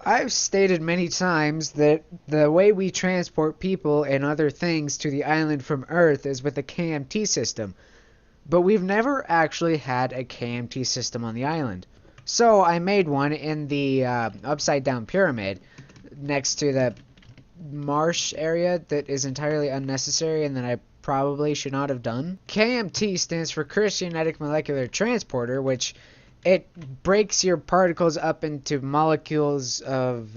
I've stated many times that the way we transport people and other things to the island from Earth is with a KMT system, but we've never actually had a KMT system on the island. So I made one in the upside down pyramid next to the marsh area that is entirely unnecessary and that I probably should not have done. KMT stands for Christianetic Molecular Transporter, which it breaks your particles up into molecules of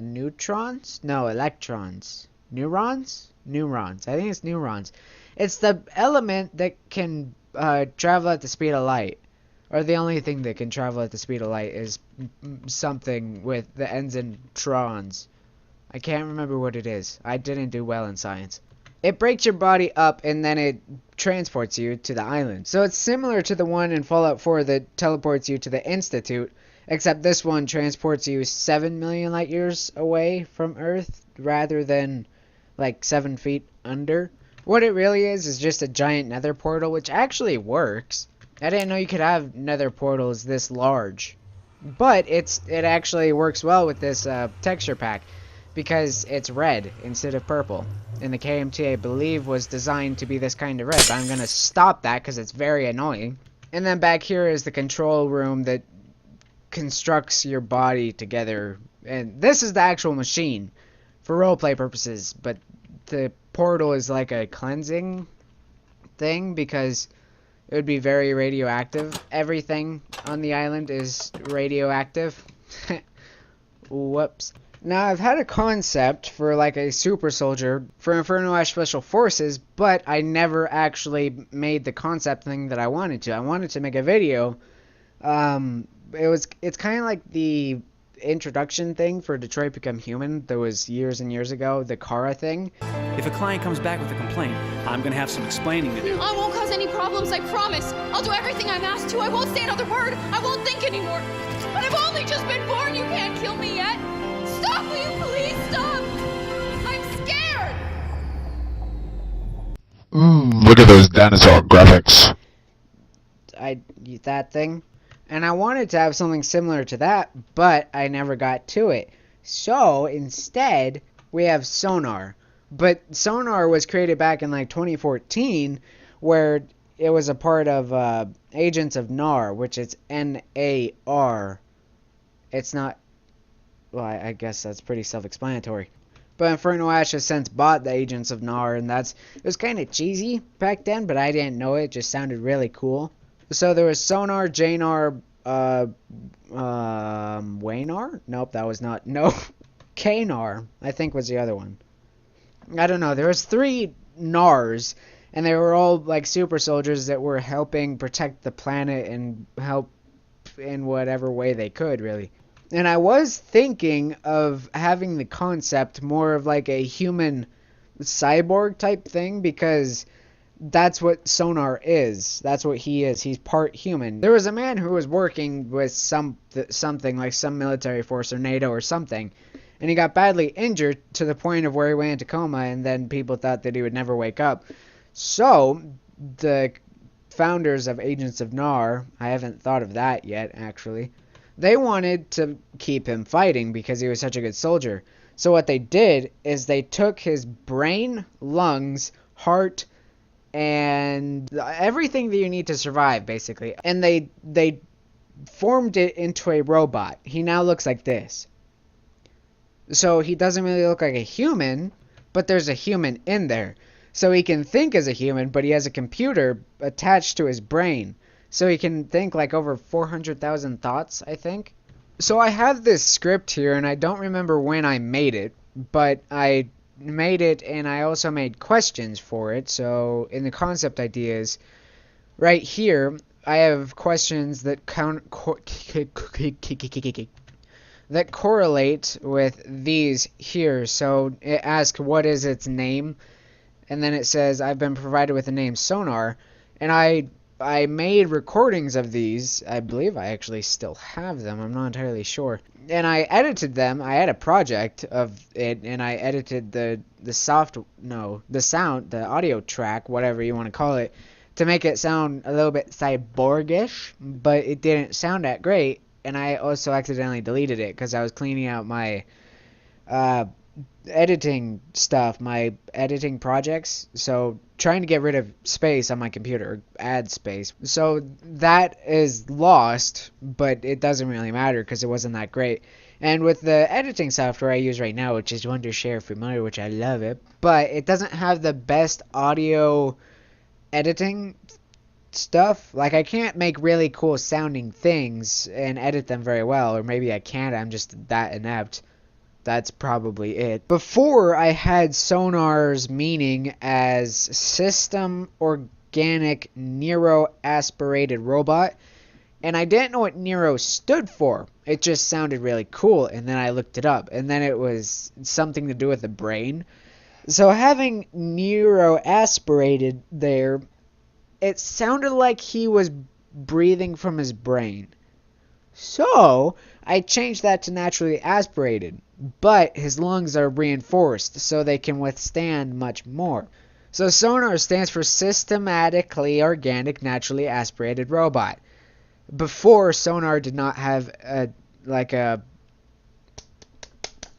neutrons? No, electrons. Neurons? Neurons. I think it's neurons. It's the element that can travel at the speed of light. Or the only thing that can travel at the speed of light is something with the ends in trons. I can't remember what it is. I didn't do well in science. It breaks your body up and then it transports you to the island. So it's similar to the one in Fallout 4 that teleports you to the Institute, except this one transports you 7 million light years away from Earth rather than like 7 feet under. What it really is just a giant nether portal, which actually works. I didn't know you could have nether portals this large. But it actually works well with this texture pack, because it's red instead of purple. And the KMT, I believe, was designed to be this kind of red. But I'm going to stop that because it's very annoying. And then back here is the control room that constructs your body together. And this is the actual machine for roleplay purposes. But the portal is like a cleansing thing because it would be very radioactive. Everything on the island is radioactive. Whoops. Now, I've had a concept for like a super soldier for Inferno Special Forces, but I never actually made the concept thing that I wanted to. I wanted to make a video. It's kind of like the introduction thing for Detroit Become Human that was years and years ago, the Kara thing. If a client comes back with a complaint, I'm gonna have some explaining to do. I won't cause any problems, I promise. I'll do everything I'm asked to. I won't say another word. I won't think anymore. But I've only just been born. You can't kill me yet. Stop, will you please stop? I'm scared. Look at those dinosaur graphics. That thing. And I wanted to have something similar to that, but I never got to it. So, instead, we have S.O.N.A.R. But S.O.N.A.R was created back in like 2014, where it was a part of Agents of N.A.R, which is N-A-R. It's not... Well, I guess that's pretty self-explanatory. But Inferno has since bought the Agents of N.A.R, and it was kind of cheesy back then, but I didn't know it. It just sounded really cool. So there was S.O.N.A.R, J.N.A.R, WANAR? Nope, that was not. No, K.N.A.R, I think was the other one. I don't know. There was 3 N.A.R s, and they were all like super soldiers that were helping protect the planet and help in whatever way they could, really. And I was thinking of having the concept more of like a human cyborg type thing, because that's what S.O.N.A.R is. That's what he is. He's part human. There was a man who was working with something like some military force or NATO or something, and he got badly injured to the point of where he went into coma, and then people thought that he would never wake up. So the founders of Agents of N.A.R, I haven't thought of that yet, actually, they wanted to keep him fighting because he was such a good soldier. So what they did is they took his brain, lungs, heart, and everything that you need to survive, basically, and they formed it into a robot. He now looks like this. So he doesn't really look like a human, but there's a human in there. So he can think as a human, but he has a computer attached to his brain. So he can think like over 400,000 thoughts, I think. So I have this script here, and I don't remember when I made it, but I made it, and I also made questions for it. So in the concept ideas, right here, I have questions that that correlate with these here. So it asks what is its name, and then it says I've been provided with the name S.O.N.A.R, and I made recordings of these. I believe I actually still have them. I'm not entirely sure. And I edited them. I had a project of it, and I edited the sound, the audio track, whatever you want to call it, to make it sound a little bit cyborgish, but it didn't sound that great. and I also accidentally deleted it because I was cleaning out my editing stuff, my editing projects, so trying to get rid of space on my computer, add space. So that is lost, but it doesn't really matter because it wasn't that great. And with the editing software I use right now, which is Wondershare Familiar, which I love it, but it doesn't have the best audio editing stuff. Like, I can't make really cool sounding things and edit them very well, or maybe I can't, I'm just that inept. That's probably it. Before, I had S.O.N.A.R's meaning as System Organic Neuro Aspirated Robot, and I didn't know what Neuro stood for. It just sounded really cool, and then I looked it up, and then it was something to do with the brain. So having Neuro Aspirated there, it sounded like he was breathing from his brain. So I changed that to naturally aspirated, but his lungs are reinforced so they can withstand much more. So S.O.N.A.R stands for Systematically Organic Naturally Aspirated Robot. Before, S.O.N.A.R did not have a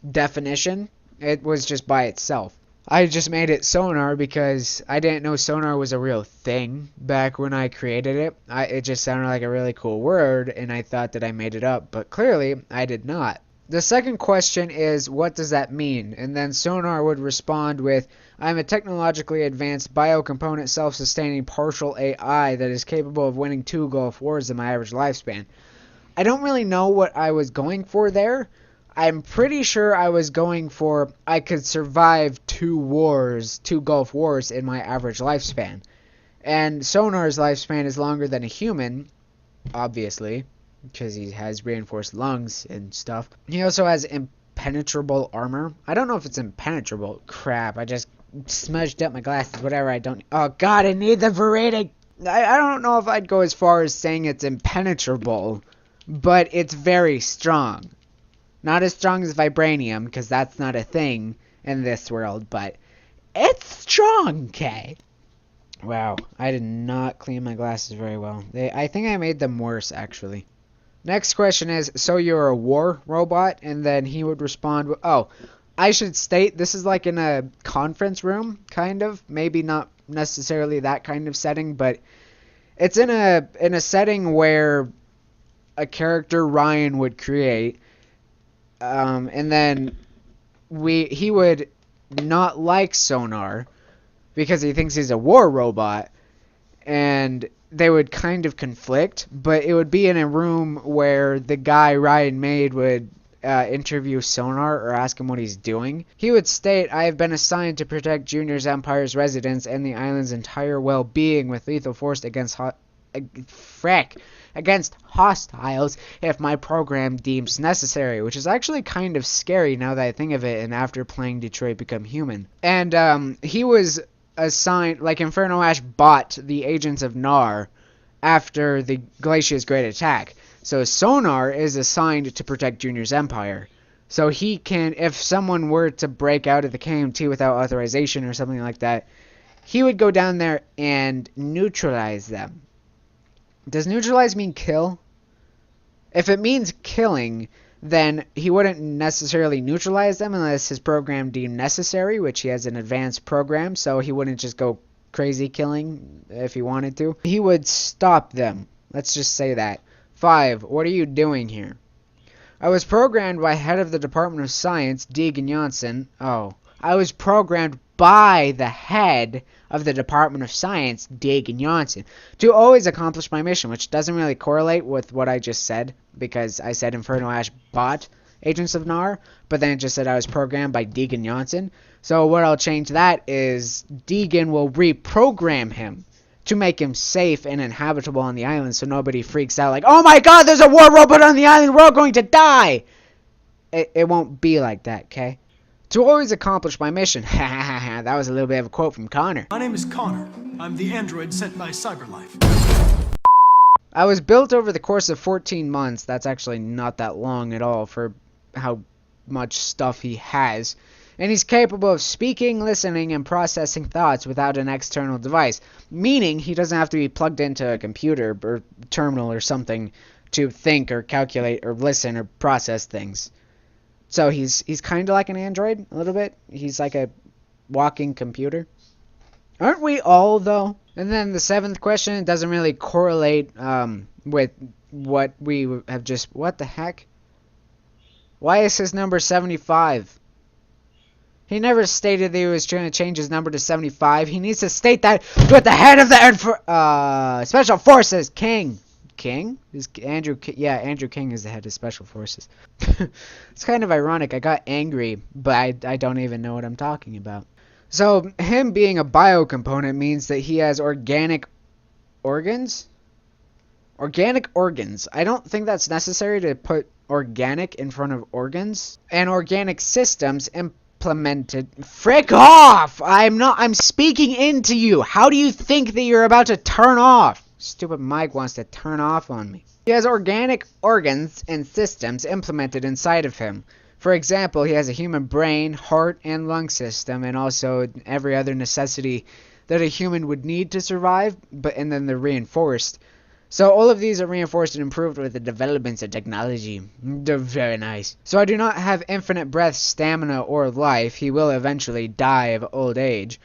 definition. It was just by itself. I just made it S.O.N.A.R because I didn't know S.O.N.A.R was a real thing back when I created it. It just sounded like a really cool word, and I thought that I made it up, but clearly I did not. The second question is, what does that mean? And then S.O.N.A.R would respond with, I'm a technologically advanced biocomponent self-sustaining partial AI that is capable of winning 2 Gulf Wars in my average lifespan. I don't really know what I was going for there. I'm pretty sure I was going for I could survive 2 Gulf Wars in my average lifespan. And S.O.N.A.R's lifespan is longer than a human, obviously, because he has reinforced lungs and stuff. He also has impenetrable armor. I don't know if it's impenetrable. Crap, I just smudged up my glasses, whatever, I don't... Oh god, I need the Veridic! I don't know if I'd go as far as saying it's impenetrable, but it's very strong. Not as strong as vibranium, because that's not a thing in this world, but it's strong, okay? Wow, I did not clean my glasses very well. I think I made them worse, actually. Next question is, so you're a war robot? And then he would respond with, oh, I should state this is like in a conference room, kind of. Maybe not necessarily that kind of setting, but it's in a setting where a character Ryan would create. And then he would not like S.O.N.A.R because he thinks he's a war robot, and they would kind of conflict, but it would be in a room where the guy Ryan made would interview S.O.N.A.R or ask him what he's doing. He would state, I have been assigned to protect Junior's Empire's residents and the island's entire well-being with lethal force against against hostiles if my program deems necessary, which is actually kind of scary now that I think of it, and after playing Detroit Become Human. And he was assigned, like Inferno Ash bought the agents of S.O.N.A.R after the Glacia's great attack. So S.O.N.A.R is assigned to protect Junior's Empire. So he can, if someone were to break out of the KMT without authorization or something like that, he would go down there and neutralize them. Does neutralize mean kill? If it means killing, then he wouldn't necessarily neutralize them unless his program deemed necessary, which he has an advanced program, so he wouldn't just go crazy killing if he wanted to. He would stop them. Let's just say that. 5. What are you doing here? I was programmed by head of the Department of Science, Deegan Johnson. Oh. I was programmed by the head of the Department of Science, Deegan Johnson, to always accomplish my mission, which doesn't really correlate with what I just said, because I said Inferno Ash bought Agents of S.O.N.A.R, but then it just said I was programmed by Deegan Johnson. So what I'll change that is Deegan will reprogram him to make him safe and inhabitable on the island so nobody freaks out like, oh my god, there's a war robot on the island, we're all going to die! It won't be like that, okay? To always accomplish my mission. Ha ha ha ha, that was a little bit of a quote from Connor. My name is Connor. I'm the android sent by CyberLife. I was built over the course of 14 months. That's actually not that long at all for how much stuff he has. And he's capable of speaking, listening, and processing thoughts without an external device. Meaning he doesn't have to be plugged into a computer or terminal or something to think or calculate or listen or process things. So he's kind of like an android a little bit. He's like a walking computer. Aren't we all, though? And then the 7th question doesn't really correlate with what we have just... What the heck? Why is his number 75? He never stated that he was trying to change his number to 75. He needs to state that with the head of the Special Forces, King. King? Is Andrew? Yeah, Andrew King is the head of Special Forces. It's kind of ironic. I got angry, but I don't even know what I'm talking about. So, him being a biocomponent means that he has organic organs? Organic organs. I don't think that's necessary to put organic in front of organs. And organic systems implemented... Frick off! I'm speaking into you. How do you think that you're about to turn off? Stupid Mike wants to turn off on me. He has organic organs and systems implemented inside of him. For example, he has a human brain, heart, and lung system, and also every other necessity that a human would need to survive, and then they're reinforced. So all of these are reinforced and improved with the developments of technology. They're very nice. So I do not have infinite breath, stamina, or life. He will eventually die of old age.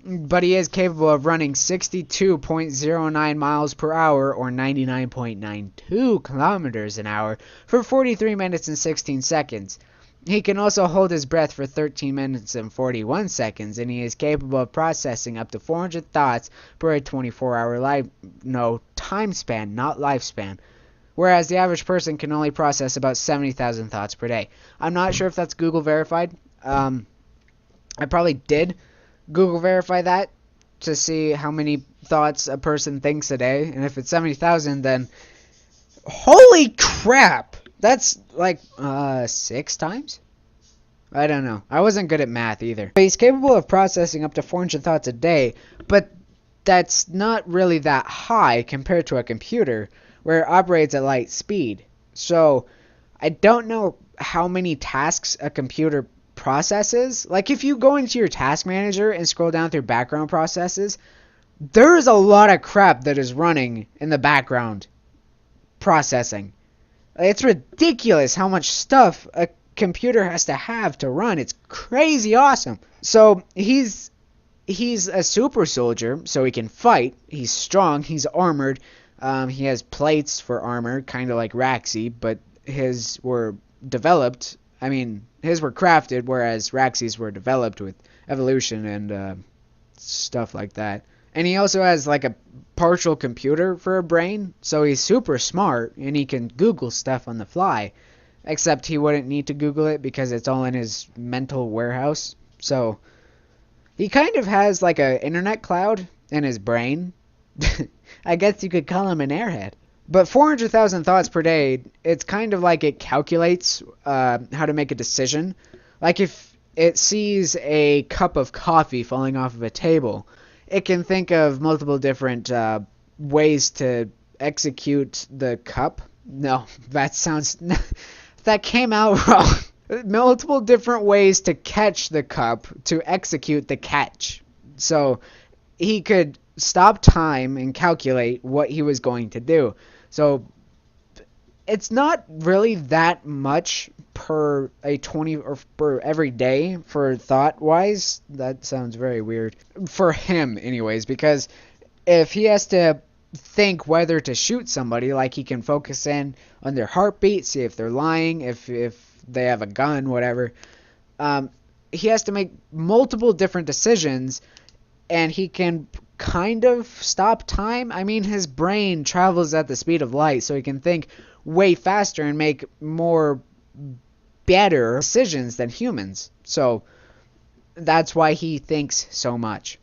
But he is capable of running 62.09 miles per hour or 99.92 kilometers an hour for 43 minutes and 16 seconds. He can also hold his breath for 13 minutes and 41 seconds, and he is capable of processing up to 400 thoughts per a 24-hour time span, not lifespan. Whereas the average person can only process about 70,000 thoughts per day. I'm not sure if that's Google verified. I probably did Google verify that to see how many thoughts a person thinks a day, and if it's 70,000, then holy crap! That's like 6 times? I don't know. I wasn't good at math either. But he's capable of processing up to 400 thoughts a day, but that's not really that high compared to a computer where it operates at light speed. So I don't know how many tasks a computer processes. Like if you go into your task manager and scroll down through background processes, there's a lot of crap that is running in the background processing. It's ridiculous how much stuff a computer has to have to run. It's crazy awesome. So he's a super soldier, so he can fight. He's strong. He's armored. He has plates for armor, kind of like Raxi, but his were developed. I mean, his were crafted, whereas Raxi's were developed with evolution and stuff like that. And he also has like a partial computer for a brain, so he's super smart and he can Google stuff on the fly. Except he wouldn't need to Google it because it's all in his mental warehouse. So he kind of has like an internet cloud in his brain. I guess you could call him an airhead. But 400,000 thoughts per day, it's kind of like it calculates how to make a decision. Like if it sees a cup of coffee falling off of a table, it can think of multiple different ways to execute the cup. No, that sounds... that came out wrong. Multiple different ways to catch the cup to execute the catch. So he could stop time and calculate what he was going to do. So it's not really that much per a 20 or per every day for thought wise. That sounds very weird for him anyways, because if he has to think whether to shoot somebody, like he can focus in on their heartbeat, see if they're lying, if they have a gun, whatever. He has to make multiple different decisions, and he can kind of stop time. I mean, his brain travels at the speed of light, so he can think way faster and make more better decisions than humans. So that's why he thinks so much.